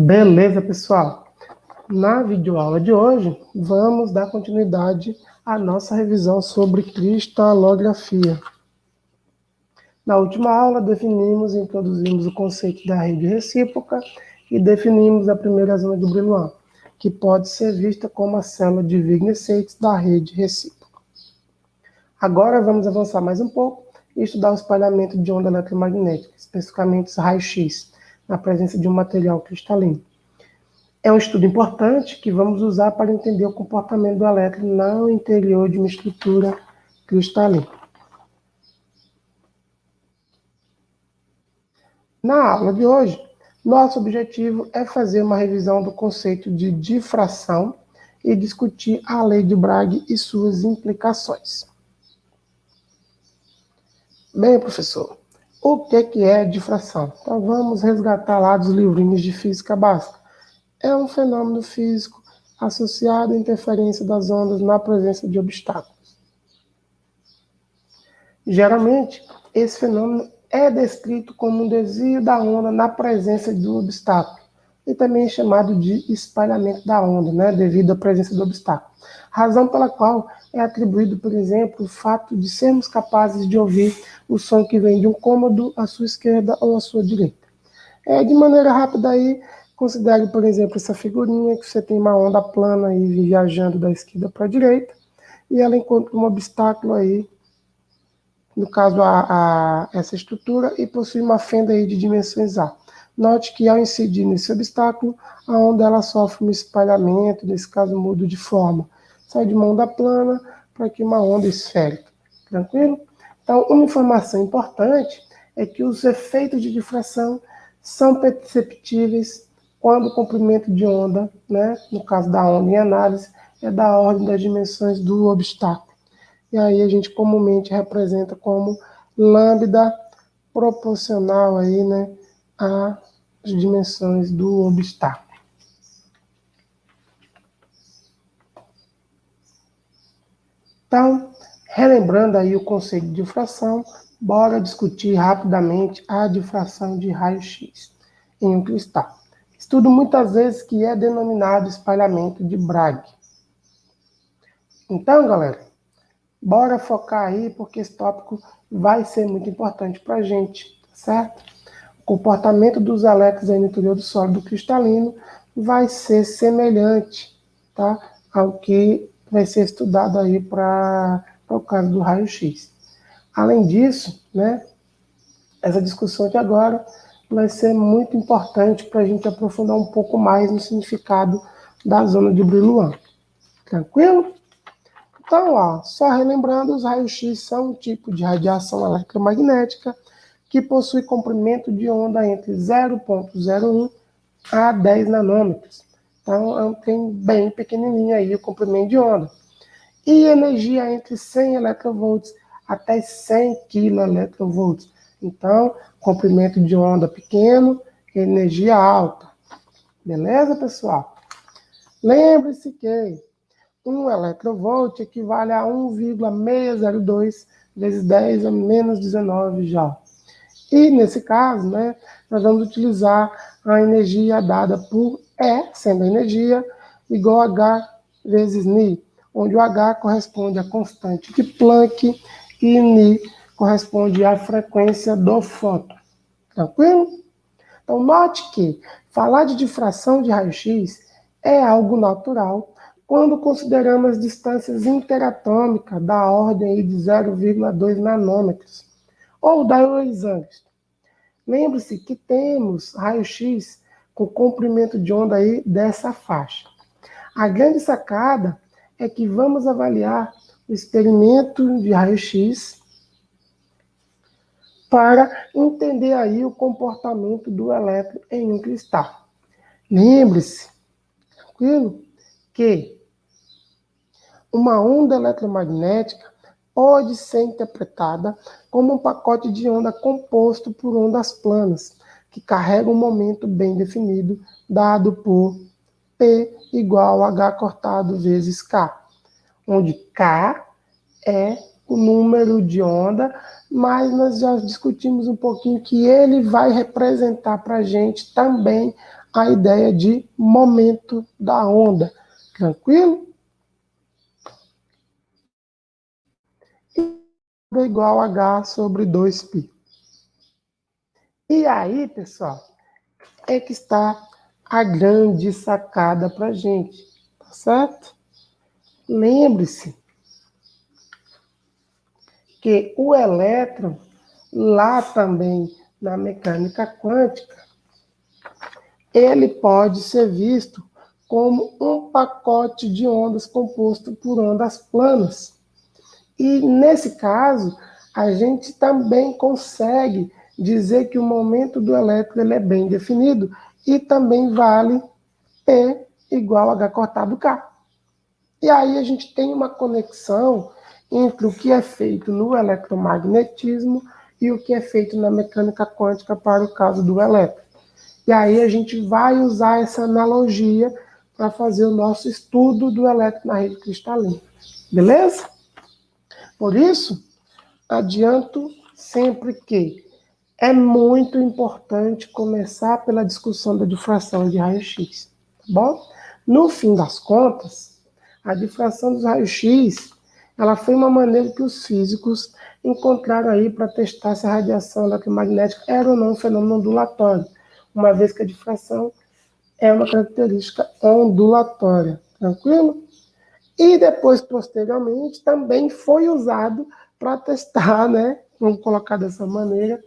Beleza, pessoal? Na videoaula de hoje, vamos dar continuidade à nossa revisão sobre cristalografia. Na última aula, definimos e introduzimos o conceito da rede recíproca e definimos a primeira zona de Brillouin, que pode ser vista como a célula de Wigner-Seitz da rede recíproca. Agora, vamos avançar mais um pouco e estudar o espalhamento de onda eletromagnética, especificamente os raios-x, na presença de um material cristalino. É um estudo importante que vamos usar para entender o comportamento do elétron no interior de uma estrutura cristalina. Na aula de hoje, nosso objetivo é fazer uma revisão do conceito de difração e discutir a lei de Bragg e suas implicações. Bem, professor, o que é difração? Então vamos resgatar lá dos livrinhos de física básica. É um fenômeno físico associado à interferência das ondas na presença de obstáculos. Geralmente, esse fenômeno é descrito como um desvio da onda na presença do obstáculo, e também é chamado de espalhamento da onda, devido à presença do obstáculo. Razão pela qual é atribuído, por exemplo, o fato de sermos capazes de ouvir o som que vem de um cômodo à sua esquerda ou à sua direita. De maneira rápida aí, considere, por exemplo, essa figurinha que você tem uma onda plana aí viajando da esquerda para a direita, e ela encontra um obstáculo aí, no caso essa estrutura, e possui uma fenda aí de dimensões A. Note que ao incidir nesse obstáculo, a onda ela sofre um espalhamento, nesse caso muda de forma. Sai de uma onda plana para que uma onda esférica. Tranquilo? Então, uma informação importante é que os efeitos de difração são perceptíveis quando o comprimento de onda, no caso da onda em análise, é da ordem das dimensões do obstáculo. E aí a gente comumente representa como lambda proporcional aí, às dimensões do obstáculo. Então, relembrando aí o conceito de difração, bora discutir rapidamente a difração de raio-x em um cristal. Estudo muitas vezes que é denominado espalhamento de Bragg. Então, galera, bora focar aí, porque esse tópico vai ser muito importante para a gente, certo? O comportamento dos elétrons aí no interior do sólido cristalino vai ser semelhante, tá, ao que vai ser estudado aí para o caso do raio-x. Além disso, essa discussão de agora vai ser muito importante para a gente aprofundar um pouco mais no significado da zona de Brillouin. Tranquilo? Então, só relembrando, os raios-x são um tipo de radiação eletromagnética que possui comprimento de onda entre 0,01 a 10 nanômetros. Então, é um trem bem pequenininho aí o comprimento de onda. E energia entre 100 electrovolts até 100 kV. Então, comprimento de onda pequeno, energia alta. Beleza, pessoal? Lembre-se que 1 electrovolt equivale a 1,602 vezes 10 a menos 19 joule. E, nesse caso, nós vamos utilizar a energia dada por E, sendo a energia, igual a H vezes Ni, onde o H corresponde à constante de Planck e Ni corresponde à frequência do fóton. Tranquilo? Então, note que falar de difração de raio-x é algo natural quando consideramos as distâncias interatômicas da ordem de 0,2 nanômetros, ou da 2 angstroms. Lembre-se que temos raio-x com comprimento de onda aí dessa faixa. A grande sacada é que vamos avaliar o experimento de raio-x para entender aí o comportamento do elétron em um cristal. Lembre-se, tranquilo, que uma onda eletromagnética pode ser interpretada como um pacote de onda composto por ondas planas, que carregam um momento bem definido, dado por P igual a H cortado vezes K, onde K é o número de onda, mas nós já discutimos um pouquinho que ele vai representar para a gente também a ideia de momento da onda. Tranquilo? É igual a H sobre 2π. E aí, pessoal, é que está a grande sacada para a gente, tá certo? Lembre-se que o elétron, lá também na mecânica quântica, ele pode ser visto como um pacote de ondas composto por ondas planas. E, nesse caso, a gente também consegue dizer que o momento do elétron ele é bem definido e também vale P igual a H cortado K. E aí a gente tem uma conexão entre o que é feito no eletromagnetismo e o que é feito na mecânica quântica para o caso do elétron. E aí a gente vai usar essa analogia para fazer o nosso estudo do elétron na rede cristalina. Beleza? Por isso, adianto sempre que é muito importante começar pela discussão da difração de raio-x, tá bom? No fim das contas, a difração dos raios-x, ela foi uma maneira que os físicos encontraram aí para testar se a radiação eletromagnética era ou não um fenômeno ondulatório, uma vez que a difração é uma característica ondulatória, tranquilo? E depois, posteriormente, também foi usado para testar, né? Vamos colocar dessa maneira,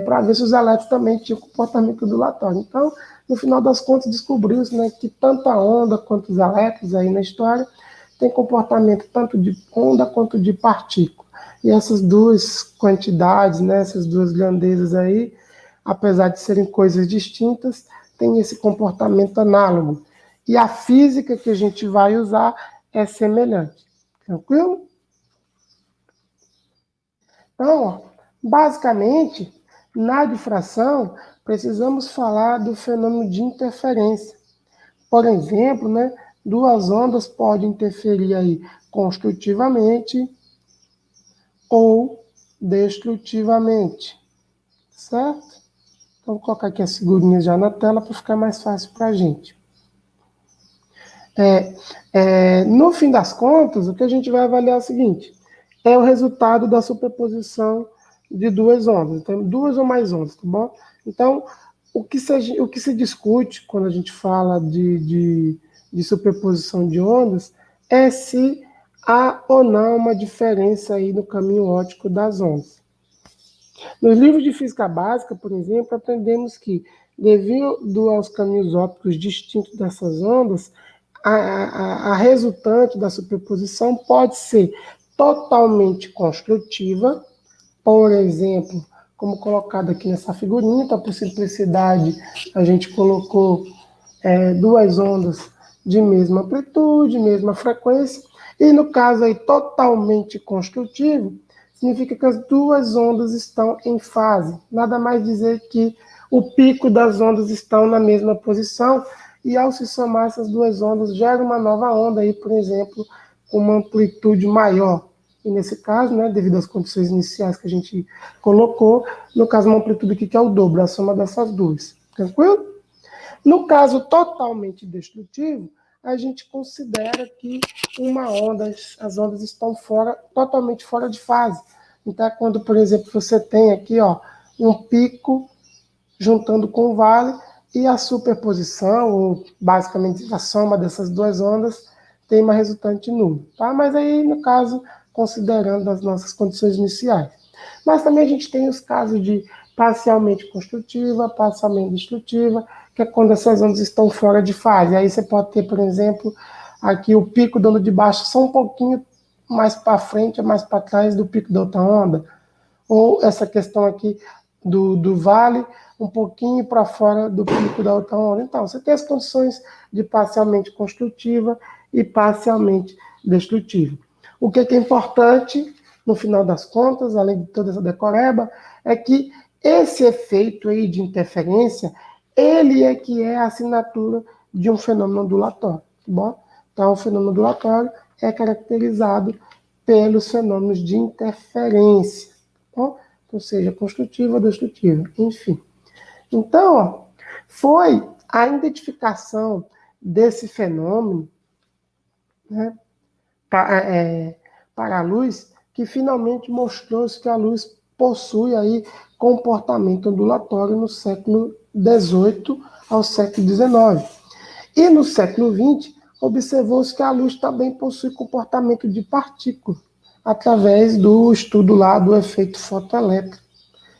para ver se os elétrons também tinham comportamento ondulatório. Então, no final das contas, descobriu-se, né, que tanto a onda quanto os elétrons aí na história têm comportamento tanto de onda quanto de partícula. E essas duas quantidades, né, essas duas grandezas aí, apesar de serem coisas distintas, têm esse comportamento análogo. E a física que a gente vai usar é semelhante. Tranquilo? Então, ó, basicamente, na difração, precisamos falar do fenômeno de interferência. Por exemplo, né, duas ondas podem interferir aí construtivamente ou destrutivamente, certo? Então, vou colocar aqui as figurinhas já na tela para ficar mais fácil para a gente. No fim das contas, o que a gente vai avaliar é o seguinte: é o resultado da superposição de duas ondas, então, duas ou mais ondas, tá bom? Então, o que se discute quando a gente fala de superposição de ondas é se há ou não uma diferença aí no caminho óptico das ondas. Nos livros de física básica, por exemplo, aprendemos que, devido aos caminhos ópticos distintos dessas ondas, a resultante da superposição pode ser totalmente construtiva, por exemplo, como colocado aqui nessa figurinha, então, por simplicidade, a gente colocou duas ondas de mesma amplitude, mesma frequência, e no caso aí totalmente construtivo, significa que as duas ondas estão em fase. Nada mais dizer que o pico das ondas estão na mesma posição, e ao se somar essas duas ondas, gera uma nova onda aí, por exemplo, com uma amplitude maior. E nesse caso, né, devido às condições iniciais que a gente colocou, no caso uma amplitude aqui que é o dobro, a soma dessas duas. Tranquilo? No caso totalmente destrutivo, a gente considera que uma onda, as ondas estão totalmente fora de fase. Então, é quando, por exemplo, você tem aqui, ó, um pico juntando com o vale e a superposição, ou basicamente a soma dessas duas ondas, tem uma resultante nula, tá? Mas aí, no caso, considerando as nossas condições iniciais. Mas também a gente tem os casos de parcialmente construtiva, parcialmente destrutiva, que é quando essas ondas estão fora de fase. Aí você pode ter, por exemplo, aqui o pico da onda de baixo só um pouquinho mais para frente, mais para trás do pico da outra onda. Ou essa questão aqui do vale, um pouquinho para fora do pico da outra onda. Então, você tem as condições de parcialmente construtiva e parcialmente destrutiva. O que é importante, no final das contas, além de toda essa decoreba, é que esse efeito aí de interferência, ele é que é a assinatura de um fenômeno ondulatório, tá bom? Então, o fenômeno ondulatório é caracterizado pelos fenômenos de interferência, tá bom? Ou seja, construtiva ou destrutiva, enfim. Então, ó, foi a identificação desse fenômeno, né, para a luz, que finalmente mostrou-se que a luz possui aí comportamento ondulatório no século XVIII ao século XIX. E no século XX, observou-se que a luz também possui comportamento de partícula, através do estudo lá do efeito fotoelétrico.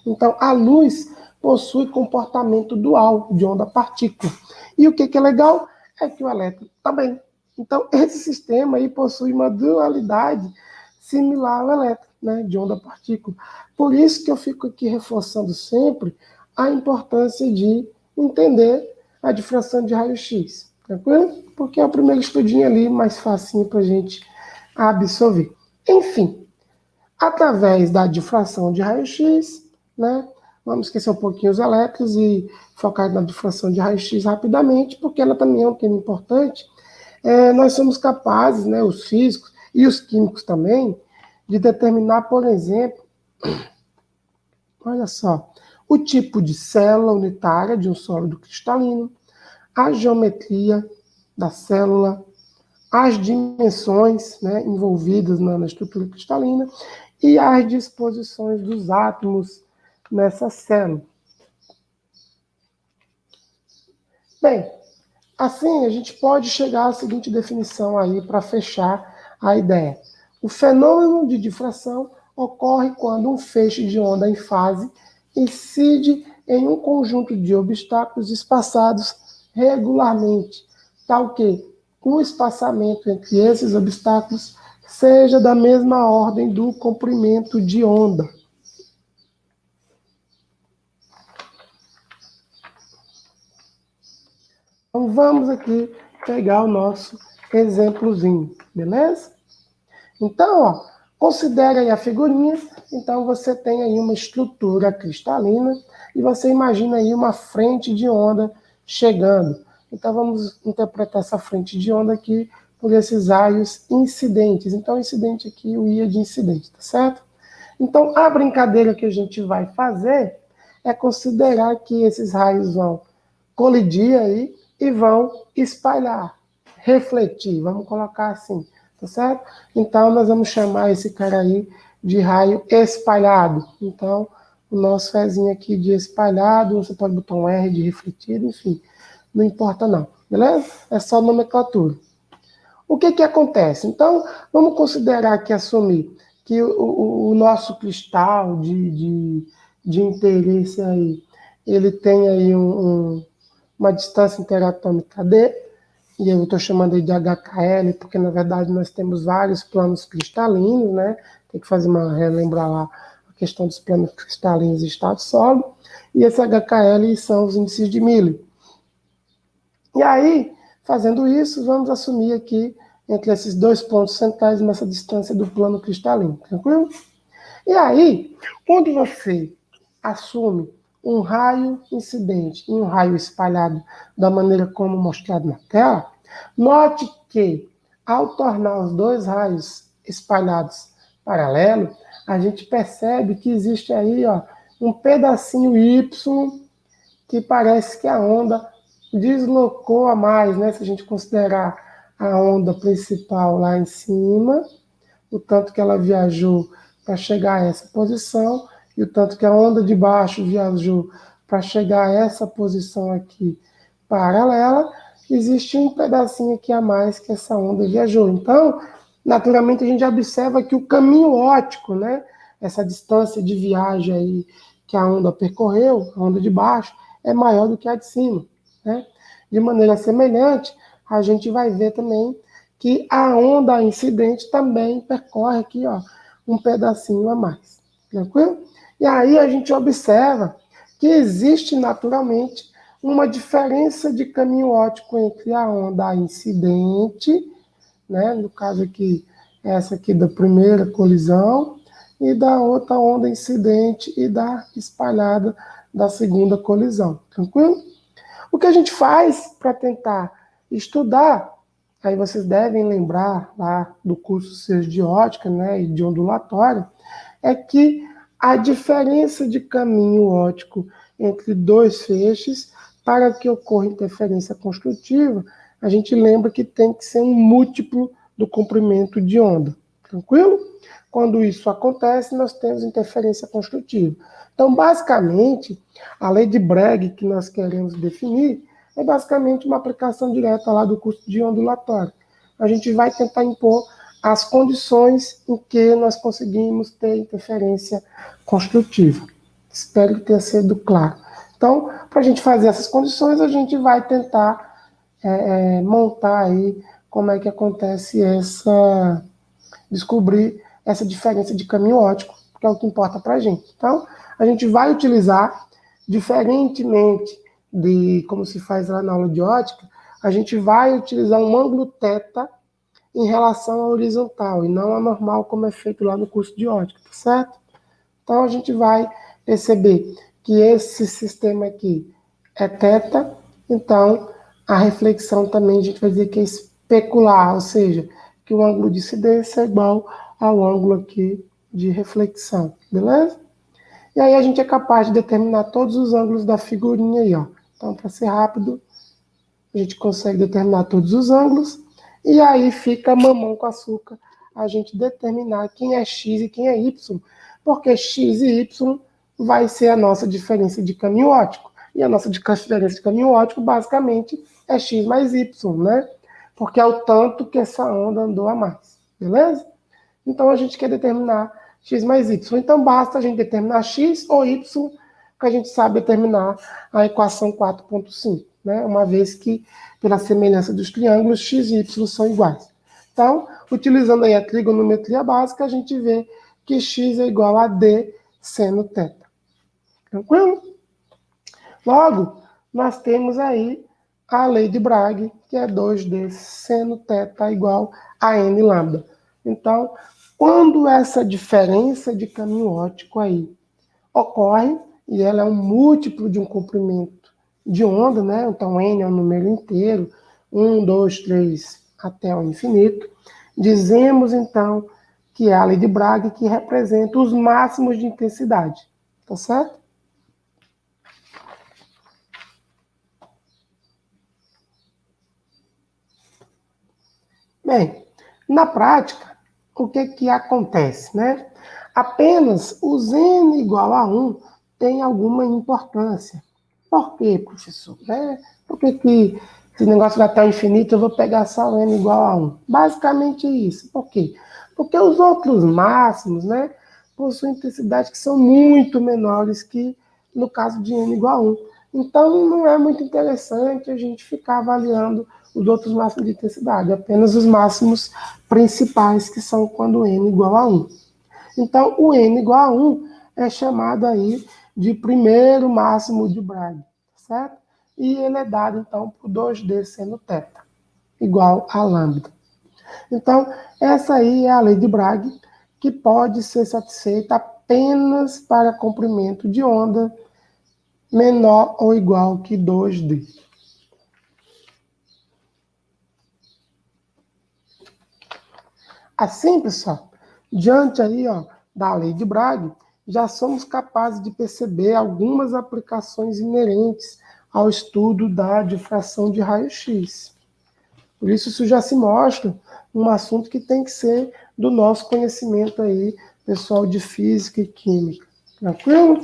Então, a luz possui comportamento dual, de onda-partícula. E o que é legal é que o elétron também. Então, esse sistema aí possui uma dualidade similar ao elétron, né, de onda-partícula. Por isso que eu fico aqui reforçando sempre a importância de entender a difração de raio-x, tranquilo? Porque é o primeiro estudinho ali, mais facinho para a gente absorver. Enfim, através da difração de raio-x, né, vamos esquecer um pouquinho os elétrons e focar na difração de raio-x rapidamente, porque ela também é um tema importante. Nós somos capazes, né, os físicos e os químicos também, de determinar, por exemplo, olha só, o tipo de célula unitária de um sólido cristalino, a geometria da célula, as dimensões, né, envolvidas na estrutura cristalina e as disposições dos átomos nessa célula. Bem, assim a gente pode chegar à seguinte definição aí para fechar a ideia. O fenômeno de difração ocorre quando um feixe de onda em fase incide em um conjunto de obstáculos espaçados regularmente, tal que o espaçamento entre esses obstáculos seja da mesma ordem do comprimento de onda. Então vamos aqui pegar o nosso exemplozinho, beleza? Então, ó, considere aí a figurinha. Então você tem aí uma estrutura cristalina e você imagina aí uma frente de onda chegando. Então vamos interpretar essa frente de onda aqui por esses raios incidentes. Então incidente aqui, o I é de incidente, tá certo? Então a brincadeira que a gente vai fazer é considerar que esses raios vão colidir aí e vão espalhar, refletir, vamos colocar assim, tá certo? Então, nós vamos chamar esse cara aí de raio espalhado. Então, o nosso Fezinho aqui de espalhado, você pode botar um R de refletido, enfim, não importa não, beleza? É só nomenclatura. O que acontece? Então, vamos considerar que assumir que o nosso cristal de interesse aí, ele tem aí uma distância interatômica D, e eu estou chamando aí de HKL, porque na verdade nós temos vários planos cristalinos, né? Tem que relembrar lá a questão dos planos cristalinos e estado sólido, e esse HKL são os índices de Miller. E aí, fazendo isso, vamos assumir aqui, entre esses dois pontos centrais, nessa distância do plano cristalino, tranquilo? E aí, quando você assume um raio incidente e um raio espalhado da maneira como mostrado na tela, note que, ao tornar os dois raios espalhados paralelos, a gente percebe que existe aí, ó, um pedacinho Y que parece que a onda deslocou a mais, né? Se a gente considerar a onda principal lá em cima, o tanto que ela viajou para chegar a essa posição, e o tanto que a onda de baixo viajou para chegar a essa posição aqui paralela, existe um pedacinho aqui a mais que essa onda viajou. Então, naturalmente, a gente observa que o caminho óptico, né, essa distância de viagem aí que a onda percorreu, a onda de baixo, é maior do que a de cima, né? De maneira semelhante, a gente vai ver também que a onda incidente também percorre aqui, ó, um pedacinho a mais, tranquilo? E aí a gente observa que existe naturalmente uma diferença de caminho óptico entre a onda incidente, né, no caso aqui, essa aqui da primeira colisão, e da outra onda incidente e da espalhada da segunda colisão, tranquilo? O que a gente faz para tentar estudar, aí vocês devem lembrar lá do curso seus de ótica, né, e de ondulatória, é que a diferença de caminho óptico entre dois feixes para que ocorra interferência construtiva, a gente lembra que tem que ser um múltiplo do comprimento de onda. Tranquilo? Quando isso acontece, nós temos interferência construtiva. Então, basicamente, a lei de Bragg que nós queremos definir é basicamente uma aplicação direta lá do custo de ondulatório. A gente vai tentar impor as condições em que nós conseguimos ter interferência construtiva. Espero que tenha sido claro. Então, para a gente fazer essas condições, a gente vai tentar montar aí como é que acontece descobrir essa diferença de caminho óptico, que é o que importa para a gente. Então, a gente vai utilizar, diferentemente de como se faz lá na aula de ótica, a gente vai utilizar um ângulo θ em relação à horizontal, e não a normal, como é feito lá no curso de ótica, tá certo? Então, a gente vai perceber que esse sistema aqui é θ, então a reflexão também a gente vai dizer que é especular, ou seja, que o ângulo de incidência é igual ao ângulo aqui de reflexão, beleza? E aí a gente é capaz de determinar todos os ângulos da figurinha aí, ó. Então, para ser rápido, a gente consegue determinar todos os ângulos, e aí fica mamão com açúcar a gente determinar quem é x e quem é y, porque x e y vai ser a nossa diferença de caminho óptico. E a nossa diferença de caminho óptico, basicamente, é x mais y, né? Porque é o tanto que essa onda andou a mais, beleza? Então, a gente quer determinar x mais y. Então, basta a gente determinar x ou y, que a gente sabe determinar a equação 4.5, né? Uma vez que, pela semelhança dos triângulos, x e y são iguais. Então, utilizando aí a trigonometria básica, a gente vê que x é igual a d seno θ. Tranquilo? Logo, nós temos aí a lei de Bragg, que é 2d seno θ igual a n lambda. Então, quando essa diferença de caminho óptico aí ocorre, e ela é um múltiplo de um comprimento de onda, né? Então, n é um número inteiro, 1, 2, 3, até o infinito. Dizemos, então, que é a lei de Bragg que representa os máximos de intensidade. Tá certo? Bem, na prática, o que acontece, né? Apenas os n igual a 1 tem alguma importância. Por quê, professor? Por que esse negócio vai até o infinito, eu vou pegar só o n igual a 1? Basicamente isso. Por quê? Porque os outros máximos, né, possuem intensidades que são muito menores que no caso de n igual a 1. Então, não é muito interessante a gente ficar avaliando os outros máximos de intensidade, apenas os máximos principais, que são quando n igual a 1. Então, o n igual a 1 é chamado aí de primeiro máximo de Bragg, certo? E ele é dado, então, por 2d seno θ, igual a lambda. Então, essa aí é a lei de Bragg, que pode ser satisfeita apenas para comprimento de onda menor ou igual que 2d. Assim, pessoal, diante aí, ó, da lei de Bragg, já somos capazes de perceber algumas aplicações inerentes ao estudo da difração de raio-x. Por isso já se mostra um assunto que tem que ser do nosso conhecimento aí, pessoal de física e química. Tranquilo?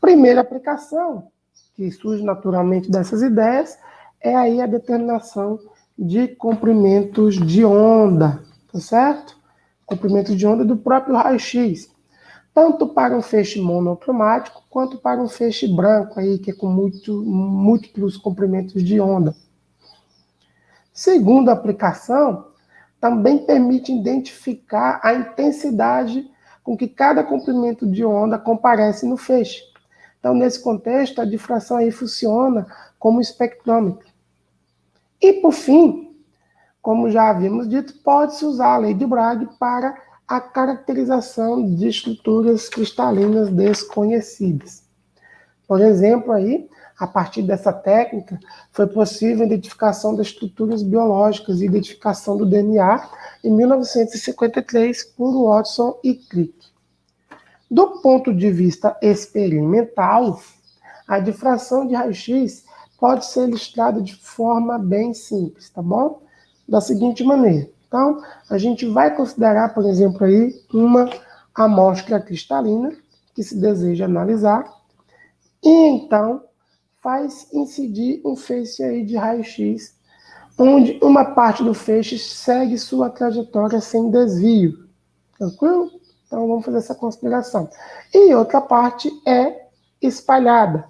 Primeira aplicação, que surge naturalmente dessas ideias, é aí a determinação de comprimentos de onda, tá certo? Comprimentos de onda do próprio raio-x, tanto para um feixe monocromático quanto para um feixe branco aí, que é com múltiplos comprimentos de onda. Segunda aplicação, também permite identificar a intensidade com que cada comprimento de onda comparece no feixe. Então, nesse contexto, a difração aí funciona como espectrômetro. E, por fim, como já havíamos dito, pode-se usar a lei de Bragg para a caracterização de estruturas cristalinas desconhecidas. Por exemplo, aí, a partir dessa técnica, foi possível a identificação das estruturas biológicas e identificação do DNA em 1953 por Watson e Crick. Do ponto de vista experimental, A difração de raio-x pode ser ilustrada de forma bem simples, tá bom? Da seguinte maneira. Então, a gente vai considerar, por exemplo, aí uma amostra cristalina que se deseja analisar, e então faz incidir um feixe aí de raio-x, onde uma parte do feixe segue sua trajetória sem desvio. Tranquilo? Então vamos fazer essa consideração. E outra parte é espalhada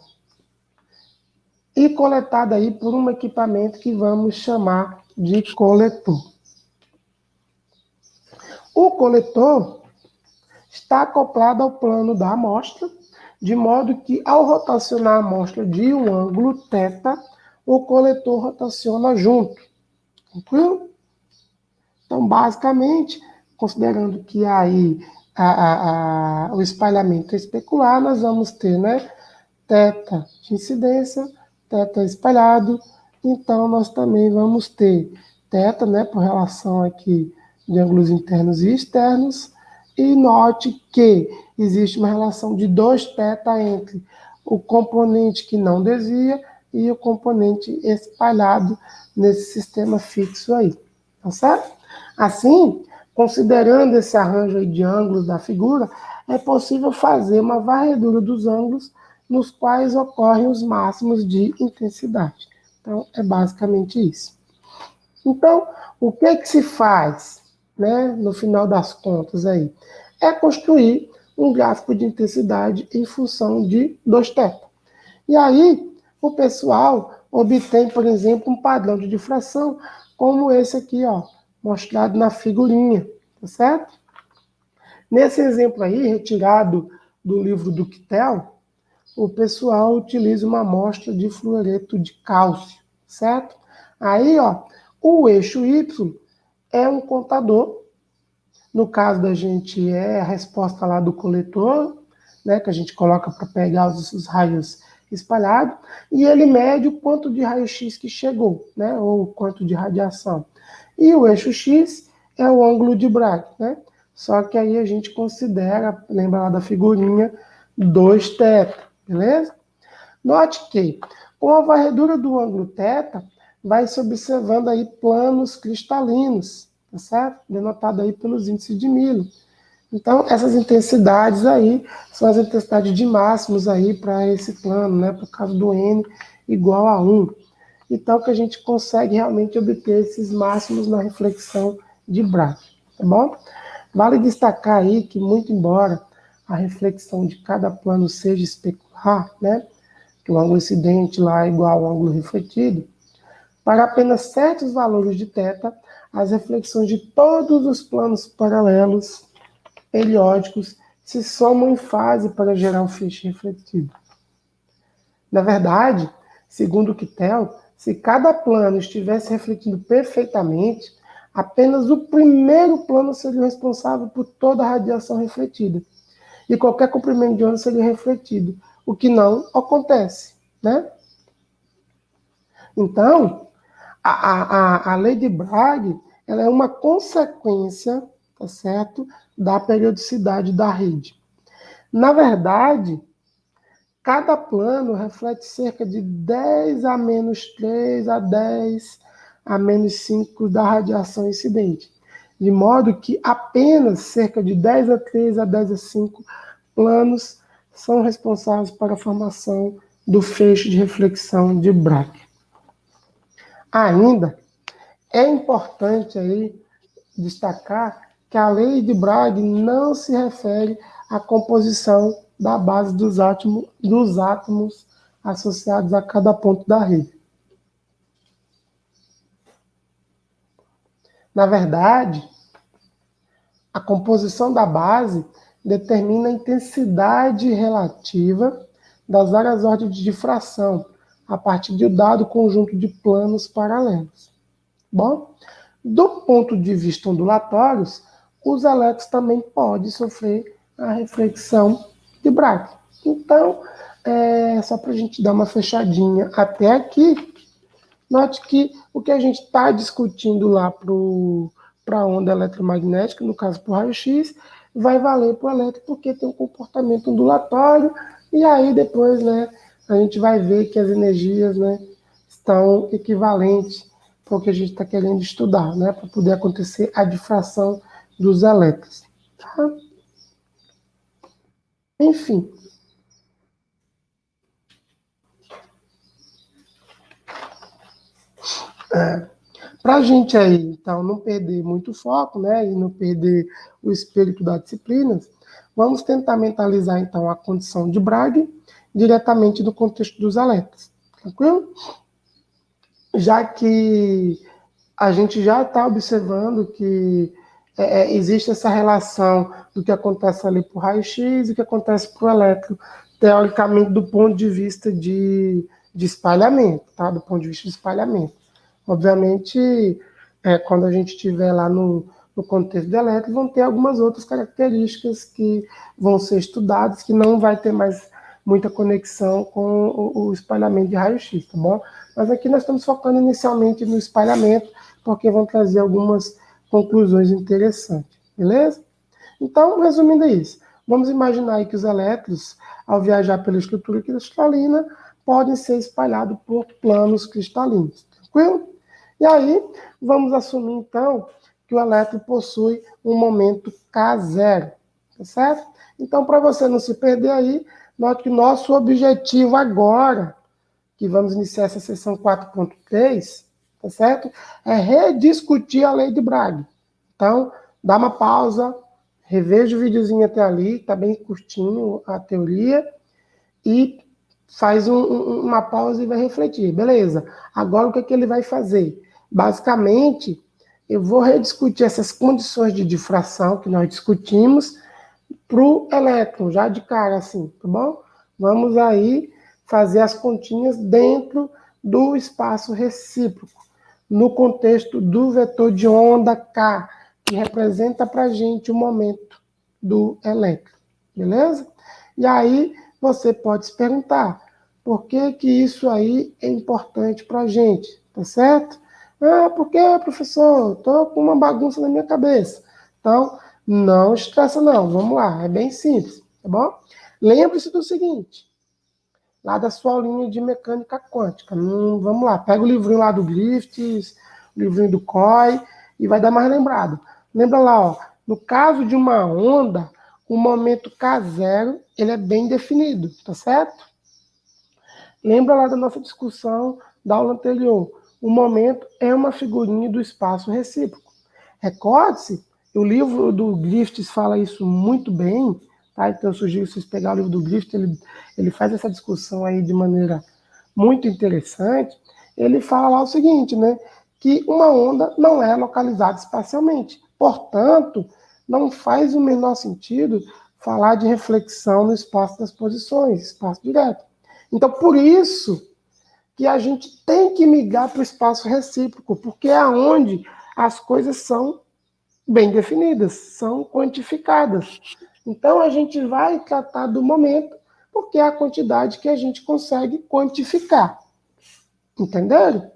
e coletada aí por um equipamento que vamos chamar de coletor. O coletor está acoplado ao plano da amostra, de modo que, ao rotacionar a amostra de um ângulo θ, o coletor rotaciona junto. Tranquilo? Então, basicamente, considerando que aí o espalhamento é especular, nós vamos ter, né, θ de incidência, θ espalhado. Então, nós também vamos ter θ, né, por relação aqui de ângulos internos e externos. E note que existe uma relação de 2θ entre o componente que não desvia e o componente espalhado nesse sistema fixo aí. Tá certo? Assim, considerando esse arranjo aí de ângulos da figura, é possível fazer uma varredura dos ângulos nos quais ocorrem os máximos de intensidade. Então, é basicamente isso. Então, o que se faz, né, no final das contas aí? É construir um gráfico de intensidade em função de 2θ. E aí, o pessoal obtém, por exemplo, um padrão de difração como esse aqui, ó, mostrado na figurinha, tá certo? Nesse exemplo aí, retirado do livro do Qutel, o pessoal utiliza uma amostra de fluoreto de cálcio, certo? Aí, ó, o eixo Y é um contador. No caso da gente, é a resposta lá do coletor, né, que a gente coloca para pegar os raios espalhados, e ele mede o quanto de raio-x que chegou, né, ou o quanto de radiação. E o eixo X é o ângulo de Bragg, né? Só que aí a gente considera, lembra lá da figurinha, 2θ, beleza? Note que, com a varredura do ângulo θ, vai se observando aí planos cristalinos, tá certo? Denotado aí pelos índices de Miller. Então, essas intensidades aí são as intensidades de máximos aí para esse plano, né? Por causa do N igual a 1. Então, que a gente consegue realmente obter esses máximos na reflexão de Bragg, tá bom? Vale destacar aí que, muito embora a reflexão de cada plano seja especular, né? Que o ângulo incidente lá é igual ao ângulo refletido, para apenas certos valores de θ, as reflexões de todos os planos paralelos periódicos se somam em fase para gerar um feixe refletido. Na verdade, segundo Qutel, se cada plano estivesse refletindo perfeitamente, apenas o primeiro plano seria responsável por toda a radiação refletida. E qualquer comprimento de onda seria refletido, o que não acontece, né? Então, a lei de Bragg, ela é uma consequência, tá certo, da periodicidade da rede. Na verdade, cada plano reflete cerca de 10 a menos 3 a 10 a menos 5 da radiação incidente, de modo que apenas cerca de 10 a 3 a 10 a 5 planos são responsáveis para a formação do feixe de reflexão de Bragg. Ainda é importante aí destacar que a lei de Bragg não se refere à composição da base dos átomos associados a cada ponto da rede. Na verdade, a composição da base determina a intensidade relativa das várias ordens de difração a partir de um dado conjunto de planos paralelos. Bom, do ponto de vista ondulatórios, os elétrons também podem sofrer a reflexão de Bragg. Então, só para a gente dar uma fechadinha até aqui, note que o que a gente está discutindo lá para a onda eletromagnética, no caso para o raio-x, vai valer para o elétron porque tem um comportamento ondulatório, e aí depois, né, a gente vai ver que as energias, né, estão equivalentes para o que a gente está querendo estudar, né, para poder acontecer a difração dos elétrons. Tá? Enfim. Para a gente aí, então, não perder muito foco, né, e não perder o espírito da disciplina, vamos tentar mentalizar, então, a condição de Bragg diretamente no contexto dos elétrons. Tranquilo? Já que a gente já está observando que existe essa relação do que acontece ali para o raio-x e o que acontece para o elétron, teoricamente, do ponto de vista de espalhamento, tá? Do ponto de vista de espalhamento. Obviamente, quando a gente estiver lá no contexto do elétron, vão ter algumas outras características que vão ser estudadas, que não vai ter mais muita conexão com o espalhamento de raio-x, tá bom? Mas aqui nós estamos focando inicialmente no espalhamento, porque vão trazer algumas conclusões interessantes, beleza? Então, resumindo isso, vamos imaginar aí que os elétrons, ao viajar pela estrutura cristalina, podem ser espalhados por planos cristalinos, tranquilo? E aí, vamos assumir, então, que o elétron possui um momento K0, tá certo? Então, para você não se perder aí, note que nosso objetivo agora, que vamos iniciar essa sessão 4.3, tá certo? É rediscutir a lei de Bragg. Então, dá uma pausa, reveja o videozinho até ali, tá bem curtinho a teoria, e faz uma pausa e vai refletir. Beleza, agora o que ele vai fazer? Basicamente, eu vou rediscutir essas condições de difração que nós discutimos para o elétron, já de cara assim, tá bom? Vamos aí fazer as continhas dentro do espaço recíproco, no contexto do vetor de onda K, que representa para a gente o momento do elétron, beleza? E aí você pode se perguntar, por que que isso aí é importante para a gente, tá certo? Ah, porque, professor, estou com uma bagunça na minha cabeça. Então, não estressa não, vamos lá, é bem simples, tá bom? Lembre-se do seguinte, lá da sua aulinha de mecânica quântica, vamos lá, pega o livrinho lá do Griffiths, o livrinho do COI, e vai dar mais lembrado. Lembra lá, ó, no caso de uma onda, o momento K0, ele é bem definido, tá certo? Lembra lá da nossa discussão da aula anterior, o momento é uma figurinha do espaço recíproco. Recorde-se, o livro do Griffiths fala isso muito bem, tá? Então eu sugiro vocês pegarem o livro do Griffiths, ele faz essa discussão aí de maneira muito interessante. Ele fala lá o seguinte, né? Que uma onda não é localizada espacialmente. Portanto, não faz o menor sentido falar de reflexão no espaço das posições, espaço direto. Então, por isso que a gente tem que migrar para o espaço recíproco, porque é onde as coisas são bem definidas, são quantificadas. Então, a gente vai tratar do momento, porque é a quantidade que a gente consegue quantificar. Entenderam?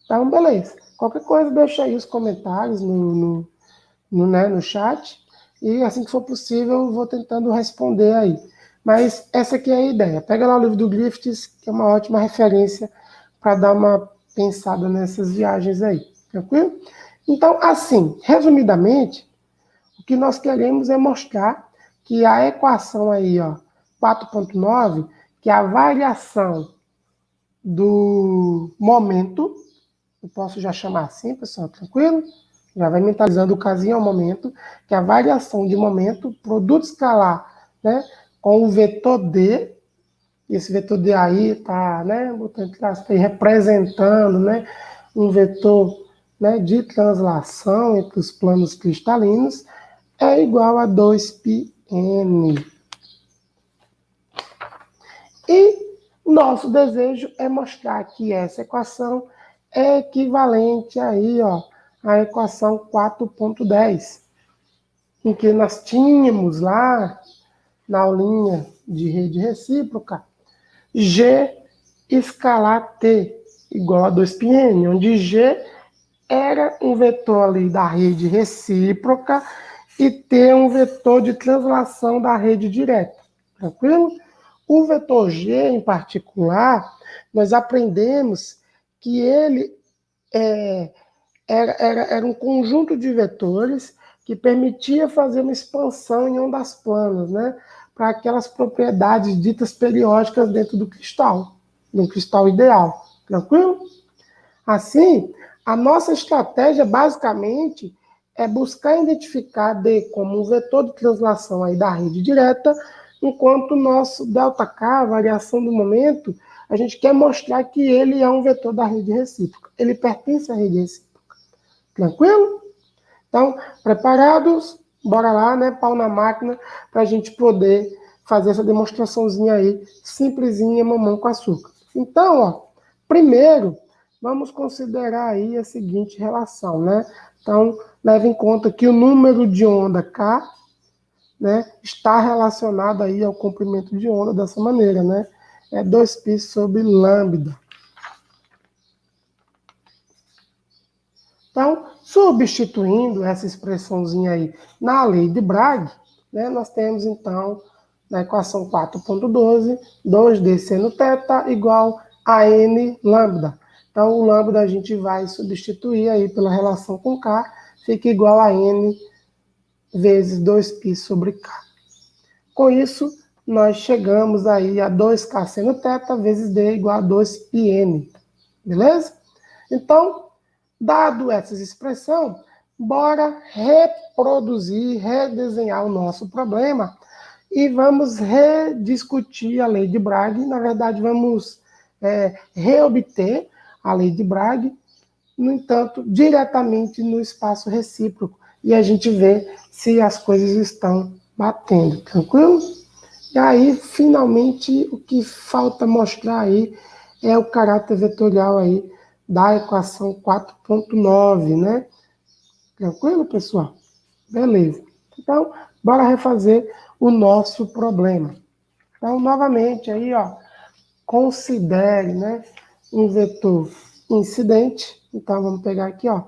Então, beleza. Qualquer coisa, deixa aí os comentários no chat, e assim que for possível, eu vou tentando responder aí. Mas essa aqui é a ideia. Pega lá o livro do Griffiths, que é uma ótima referência para dar uma pensada nessas viagens aí. Tranquilo? Então, assim, resumidamente, o que nós queremos é mostrar que a equação aí, ó, 4.9, que é a variação do momento, eu posso já chamar assim, pessoal, tranquilo? Já vai mentalizando o casinho ao momento, que é a variação de momento, produto escalar, né, com o vetor D, esse vetor D aí tá, né, tá representando, né, um vetor, né, de translação entre os planos cristalinos, é igual a 2πn. E nosso desejo é mostrar que essa equação é equivalente aí, ó, à equação 4.10, em que nós tínhamos lá na aulinha de rede recíproca G escalar T igual a 2πn, onde G era um vetor ali da rede recíproca e T um vetor de translação da rede direta. Tranquilo? O vetor G, em particular, nós aprendemos que ele era um conjunto de vetores que permitia fazer uma expansão em ondas planas, né? Para aquelas propriedades ditas periódicas dentro do cristal, no cristal ideal. Tranquilo? Assim, a nossa estratégia, basicamente, é buscar identificar D como um vetor de translação aí da rede direta, enquanto o nosso ΔK, a variação do momento, a gente quer mostrar que ele é um vetor da rede recíproca. Ele pertence à rede recíproca. Tranquilo? Então, preparados? Bora lá, né? Pau na máquina, para a gente poder fazer essa demonstraçãozinha aí, simplesinha, mamão com açúcar. Então, ó, primeiro, vamos considerar aí a seguinte relação, né? Então, leve em conta que o número de onda K, né, está relacionado aí ao comprimento de onda dessa maneira, né? É 2π sobre lambda. Então, substituindo essa expressãozinha aí na lei de Bragg, né, nós temos, então, na equação 4.12, 2D seno θ igual a n lambda. Então, o lambda a gente vai substituir aí pela relação com K, fica igual a n vezes 2π sobre K. Com isso, nós chegamos aí a 2K seno θ vezes D igual a 2πn. Beleza? Então, dado essa expressão, bora reproduzir, redesenhar o nosso problema e vamos rediscutir a lei de Bragg. Na verdade, vamos reobter a lei de Bragg, no entanto, diretamente no espaço recíproco. E a gente vê se as coisas estão batendo, tranquilo? E aí, finalmente, o que falta mostrar aí é o caráter vetorial aí da equação 4.9, né? Tranquilo, pessoal? Beleza. Então, bora refazer o nosso problema. Então, novamente, aí, ó, considere, né, um vetor incidente. Então, vamos pegar aqui, ó,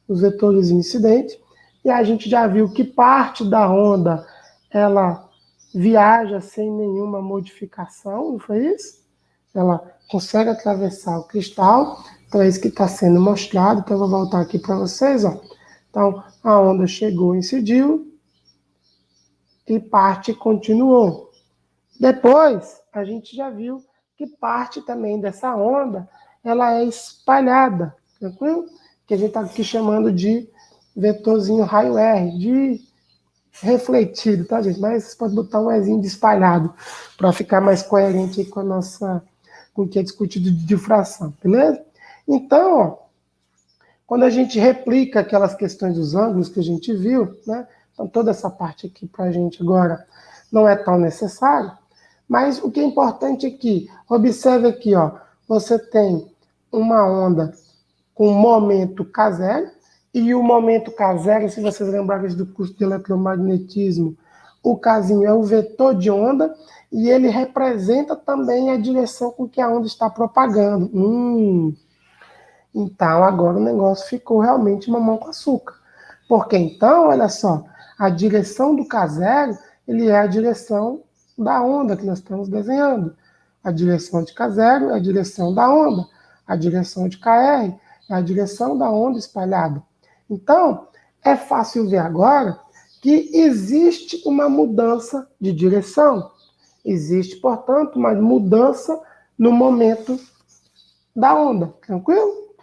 os vetores incidentes. E a gente já viu que parte da onda, ela viaja sem nenhuma modificação, não foi isso? Ela consegue atravessar o cristal, então é isso que está sendo mostrado. Então, eu vou voltar aqui para vocês, ó. Então, a onda chegou, incidiu, e parte continuou. Depois, a gente já viu que parte também dessa onda, ela é espalhada, tranquilo? Que a gente está aqui chamando de vetorzinho raio R, de refletido, tá, gente? Mas você pode botar um Ezinho de espalhado, para ficar mais coerente com a nossa, com o que é discutido de difração, beleza? Então, ó, quando a gente replica aquelas questões dos ângulos que a gente viu, né? Então, toda essa parte aqui para a gente agora não é tão necessário, mas o que é importante é que, observe aqui, ó, você tem uma onda com momento K0, e o momento K0, se vocês lembrarem do curso de eletromagnetismo, o Kzinho é o vetor de onda, e ele representa também a direção com que a onda está propagando. Então, agora o negócio ficou realmente mamão com açúcar. Porque então, olha só, a direção do K0, ele é a direção da onda que nós estamos desenhando. A direção de K0 é a direção da onda. A direção de KR é a direção da onda espalhada. Então, é fácil ver agora que existe uma mudança de direção. Existe, portanto, uma mudança no momento da onda. Tranquilo?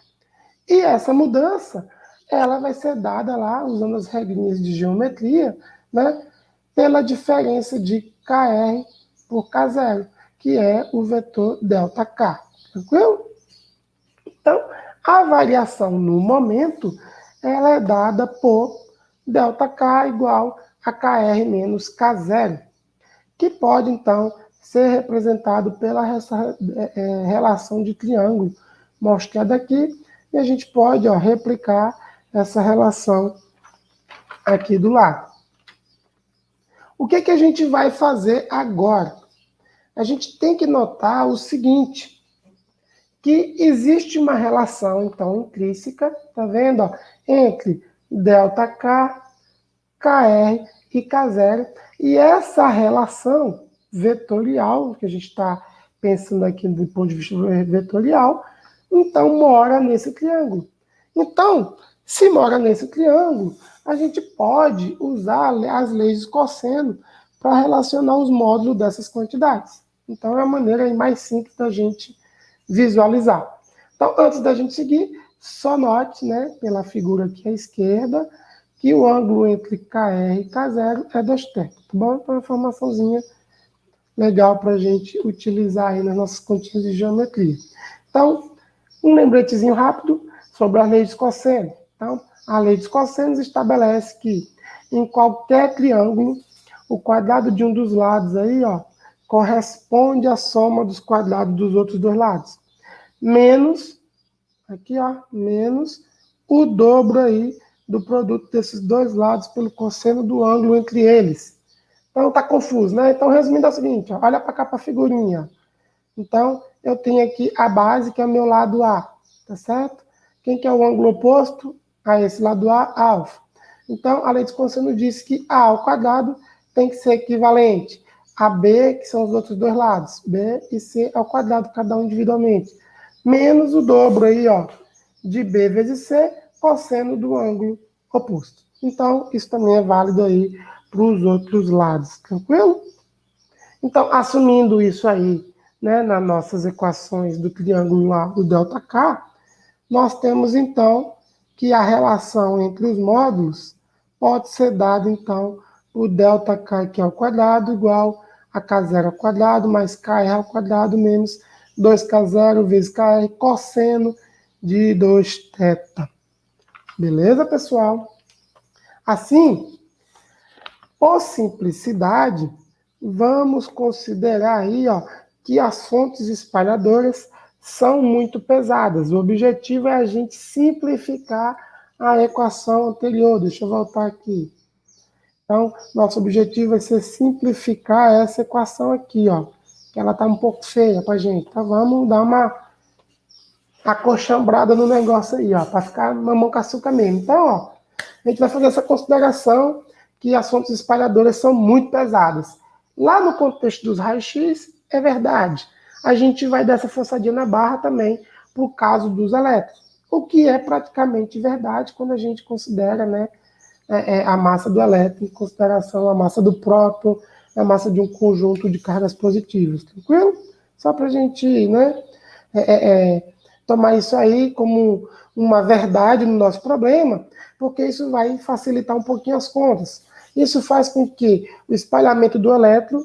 E essa mudança, ela vai ser dada lá, usando as regrinhas de geometria, né, pela diferença de KR por K0, que é o vetor ΔK. Tranquilo? Então, a variação no momento, ela é dada por ΔK igual a KR menos K0, que pode, então, ser representado pela relação de triângulo mostrada aqui, e a gente pode, ó, replicar essa relação aqui do lado. O que que a gente vai fazer agora? A gente tem que notar o seguinte, que existe uma relação, então, intrínseca, tá vendo, ó, entre ΔK, KR e K0, e essa relação, vetorial, que a gente está pensando aqui do ponto de vista vetorial, então mora nesse triângulo. Então, se mora nesse triângulo, a gente pode usar as leis de cosseno para relacionar os módulos dessas quantidades. Então, é a maneira mais simples da gente visualizar. Então, antes da gente seguir, só note, né, pela figura aqui à esquerda, que o ângulo entre KR e K0 é 2θ, tá bom? Então, é uma informaçãozinha legal para a gente utilizar aí nas nossas continhas de geometria. Então, um lembretezinho rápido sobre a lei de cosseno. Então, a lei de cossenos estabelece que em qualquer triângulo, o quadrado de um dos lados aí, ó, corresponde à soma dos quadrados dos outros dois lados. Menos, aqui, ó, menos o dobro aí do produto desses dois lados pelo cosseno do ângulo entre eles. Então, tá confuso, né? Então, resumindo é o seguinte, ó, olha para cá para a figurinha. Então, eu tenho aqui a base, que é o meu lado A, tá certo? Quem que é o ângulo oposto a esse lado A? Alfa. Então, a lei de cosseno diz que A ao quadrado tem que ser equivalente a B, que são os outros dois lados, B e C ao quadrado, cada um individualmente, menos o dobro aí, ó, de B vezes C, cosseno do ângulo oposto. Então, isso também é válido aí para os outros lados, tranquilo? Então, assumindo isso aí, né, nas nossas equações do triângulo A, o ΔK, nós temos, então, que a relação entre os módulos pode ser dada, então, por ΔK, que é ao quadrado, igual a K0 ao quadrado, mais KR ao quadrado, menos 2K0 vezes KR, cosseno de 2θ. Beleza, pessoal? Assim, por simplicidade, vamos considerar aí, ó, que as fontes espalhadoras são muito pesadas. O objetivo é a gente simplificar a equação anterior. Deixa eu voltar aqui. Então, nosso objetivo vai ser simplificar essa equação aqui, ó, que ela tá um pouco feia pra gente. Então, vamos dar uma acochambrada no negócio aí, ó, para ficar mamão com açúcar mesmo. Então, ó, a gente vai fazer essa consideração que as fontes espalhadoras são muito pesadas. Lá no contexto dos raios-x, é verdade. A gente vai dar essa forçadinha na barra também, por causa dos elétrons. O que é praticamente verdade quando a gente considera, né, a massa do elétron em consideração a massa do próton, a massa de um conjunto de cargas positivas. Tranquilo? Só para a gente, né, tomar isso aí como uma verdade no nosso problema, porque isso vai facilitar um pouquinho as contas. Isso faz com que o espalhamento do elétron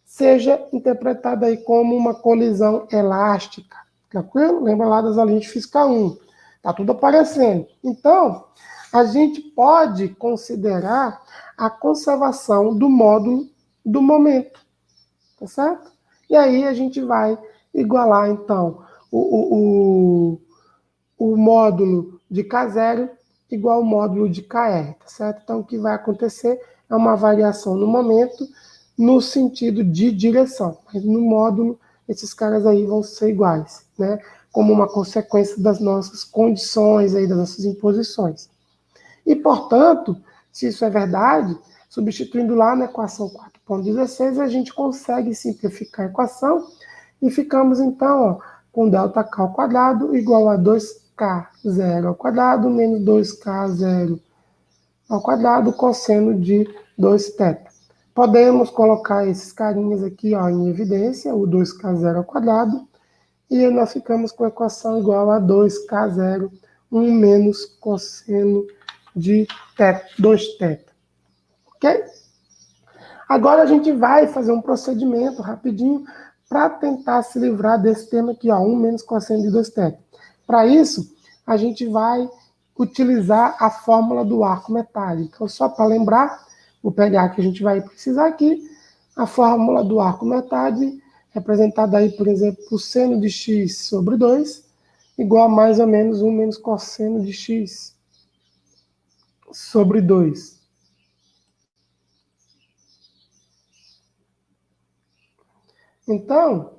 seja interpretado aí como uma colisão elástica. Tranquilo? Lembra lá das aulinhas de Física 1. Tá tudo aparecendo. Então, a gente pode considerar a conservação do módulo do momento. Tá certo? E aí a gente vai igualar, então, o módulo de K0 igual ao módulo de KR, tá certo? Então, o que vai acontecer é uma variação no momento no sentido de direção. Mas no módulo, esses caras aí vão ser iguais, né? Como uma consequência das nossas condições aí, das nossas imposições. E, portanto, se isso é verdade, substituindo lá na equação 4.16, a gente consegue simplificar a equação e ficamos, então, ó, com ΔK ao quadrado igual a 2K0 ao quadrado menos 2K0 ao quadrado cosseno de 2θ. Podemos colocar esses carinhas aqui, ó, em evidência, o 2K0 ao quadrado, e nós ficamos com a equação igual a 2K0, 1 menos cosseno de 2θ. Ok? Agora a gente vai fazer um procedimento rapidinho para tentar se livrar desse termo aqui, ó, 1 menos cosseno de 2θ. Para isso, a gente vai utilizar a fórmula do arco metálico. Então, só para lembrar, vou pegar a que a gente vai precisar aqui, a fórmula do arco metálico, representada aí, por exemplo, por seno de x sobre 2, igual a mais ou menos 1 menos cosseno de x sobre 2. Então,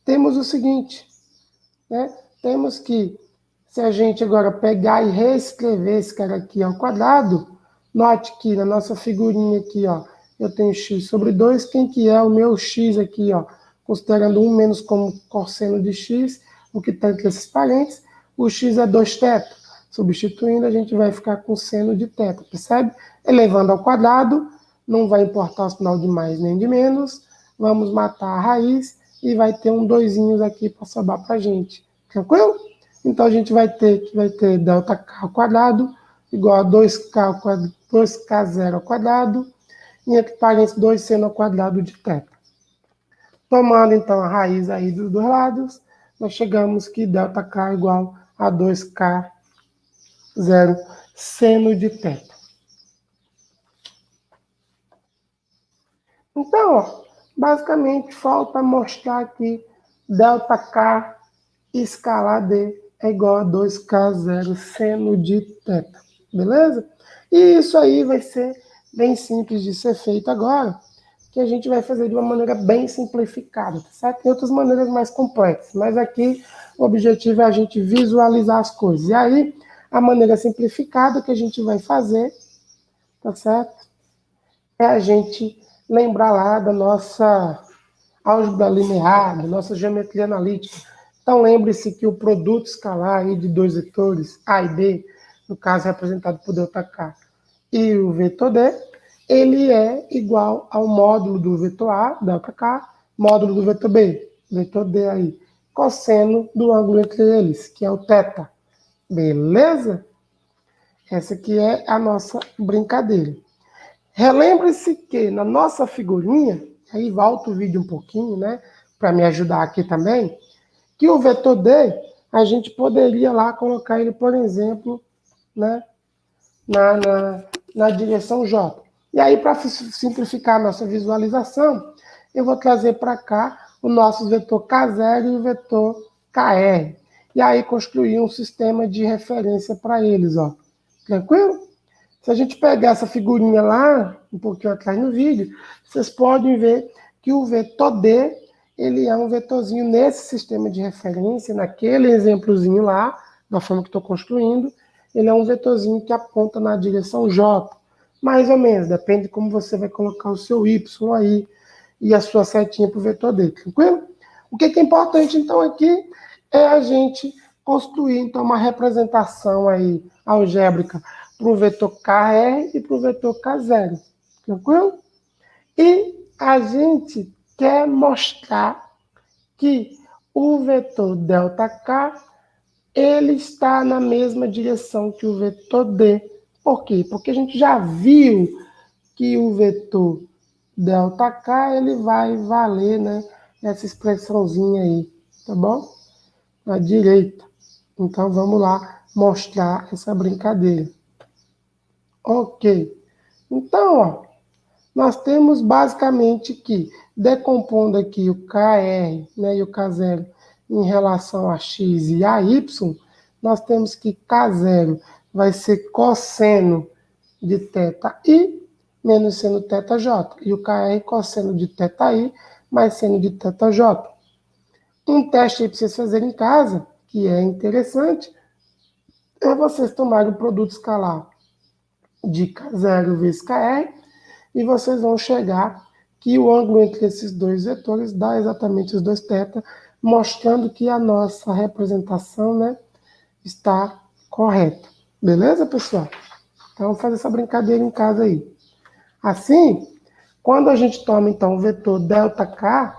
temos o seguinte, né? Temos que, se a gente agora pegar e reescrever esse cara aqui ao quadrado, note que na nossa figurinha aqui, ó, eu tenho x sobre 2. Quem que é o meu x aqui, ó? Considerando 1 menos como cosseno de x, o que está entre esses parênteses, o x é 2θ. Substituindo, a gente vai ficar com seno de θ, percebe? Elevando ao quadrado, não vai importar o sinal de mais nem de menos, vamos matar a raiz e vai ter um 2 aqui para sobrar para a gente. Tranquilo? Então, a gente vai ter ΔK ao quadrado igual a 2k0 ao quadrado, e entre parênteses 2 seno ao quadrado de θ. Tomando, então, a raiz aí dos dois lados, nós chegamos que ΔK é igual a 2k0 seno de θ. Então, ó, basicamente, falta mostrar aqui ΔK escalar D é igual a 2k0 seno de θ. Beleza? E isso aí vai ser bem simples de ser feito agora, que a gente vai fazer de uma maneira bem simplificada, tá certo? Tem outras maneiras mais complexas, mas aqui o objetivo é a gente visualizar as coisas. E aí, a maneira simplificada que a gente vai fazer, tá certo? É a gente lembrar lá da nossa álgebra linear, da nossa geometria analítica. Então, lembre-se que o produto escalar aí de dois vetores, A e B, no caso representado por ΔK, e o vetor D, ele é igual ao módulo do vetor A, ΔK, módulo do vetor B, vetor D aí, cosseno do ângulo entre eles, que é o θ. Beleza? Essa aqui é a nossa brincadeira. Relembre-se que na nossa figurinha, aí volta o vídeo um pouquinho, né, para me ajudar aqui também, que o vetor D, a gente poderia lá colocar ele, por exemplo, né, na direção J. E aí, para simplificar a nossa visualização, eu vou trazer para cá o nosso vetor K0 e o vetor KR. E aí, construir um sistema de referência para eles, ó. Tranquilo? Se a gente pegar essa figurinha lá, um pouquinho atrás no vídeo, vocês podem ver que o vetor D, ele é um vetorzinho nesse sistema de referência, naquele exemplozinho lá, da forma que estou construindo, ele é um vetorzinho que aponta na direção J. Mais ou menos, depende de como você vai colocar o seu Y aí e a sua setinha para o vetor D, tranquilo? O que é importante, então, aqui é a gente construir, então, uma representação aí algébrica para o vetor KR e para o vetor K0, tranquilo? E a gente quer mostrar que o vetor ΔK, ele está na mesma direção que o vetor D. Por quê? Porque a gente já viu que o vetor ΔK, ele vai valer, né, essa expressãozinha aí, tá bom? À direita. Então, vamos lá mostrar essa brincadeira. Ok. Então, ó, nós temos basicamente que, decompondo aqui o KR, né, e o K0 em relação a x e a y, nós temos que K0 vai ser cosseno de θi menos seno θj, e o KR cosseno de θi mais seno de θj. Um teste aí para vocês fazerem em casa, que é interessante, é vocês tomarem o produto escalar de K0 vezes KR, e vocês vão chegar que o ângulo entre esses dois vetores dá exatamente os 2θ, mostrando que a nossa representação, né, está correta. Beleza, pessoal? Então, vamos fazer essa brincadeira em casa aí. Assim, quando a gente toma, então, o vetor ΔK,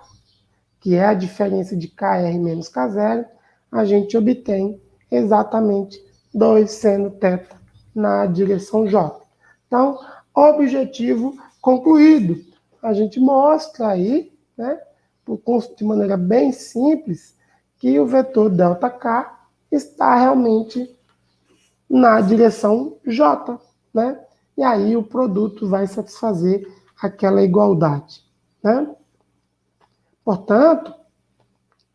que é a diferença de KR menos K0, a gente obtém exatamente 2 seno θ na direção J. Então, objetivo concluído. A gente mostra aí, né, de maneira bem simples, que o vetor ΔK está realmente na direção J, né? E aí o produto vai satisfazer aquela igualdade, né? Portanto,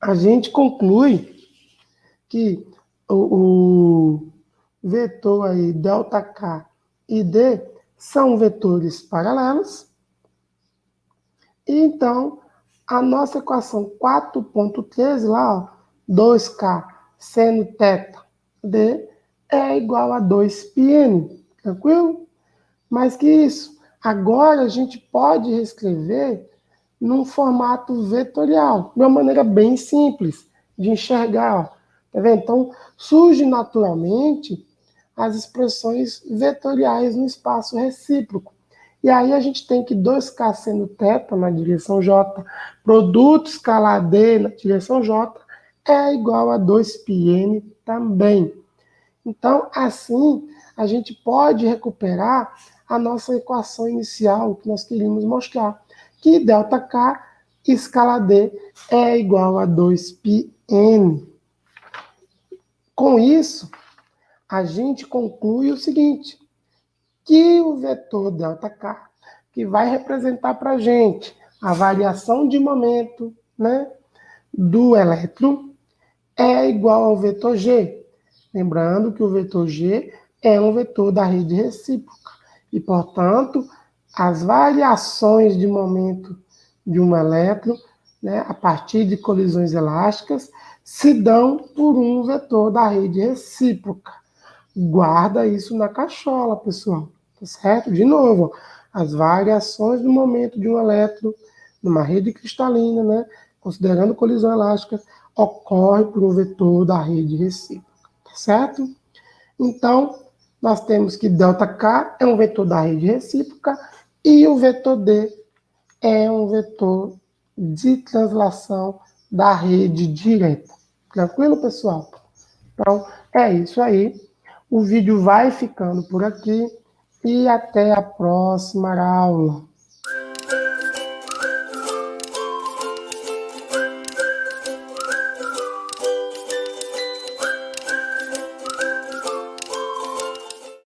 a gente conclui que o vetor aí ΔK e D são vetores paralelos. E então, a nossa equação 4.13 lá, ó, 2K seno θ D é igual a 2πn, tranquilo? Mais que isso, Agora a gente pode reescrever num formato vetorial, de uma maneira bem simples de enxergar. Ó. Tá vendo? Então, surge naturalmente as expressões vetoriais no espaço recíproco. E aí a gente tem que 2K seno θ na direção J, produto escalar D na direção J, é igual a 2πn também. Então, assim, a gente pode recuperar a nossa equação inicial que nós queríamos mostrar, que ΔK escala D é igual a 2πn. Com isso, a gente conclui o seguinte, que o vetor ΔK, que vai representar para a gente a variação de momento, né, do elétron, é igual ao vetor G. Lembrando que o vetor G é um vetor da rede recíproca. E, portanto, as variações de momento de um elétron, né, a partir de colisões elásticas, se dão por um vetor da rede recíproca. Guarda isso na cachola, pessoal. Tá certo? De novo, as variações do momento de um elétron numa rede cristalina, né, considerando colisão elástica, ocorre por um vetor da rede recíproca. Tá certo? Então, nós temos que ΔK é um vetor da rede recíproca e o vetor D é um vetor de translação da rede direta. Tranquilo, pessoal? Então, é isso aí. O vídeo vai ficando por aqui e até a próxima aula.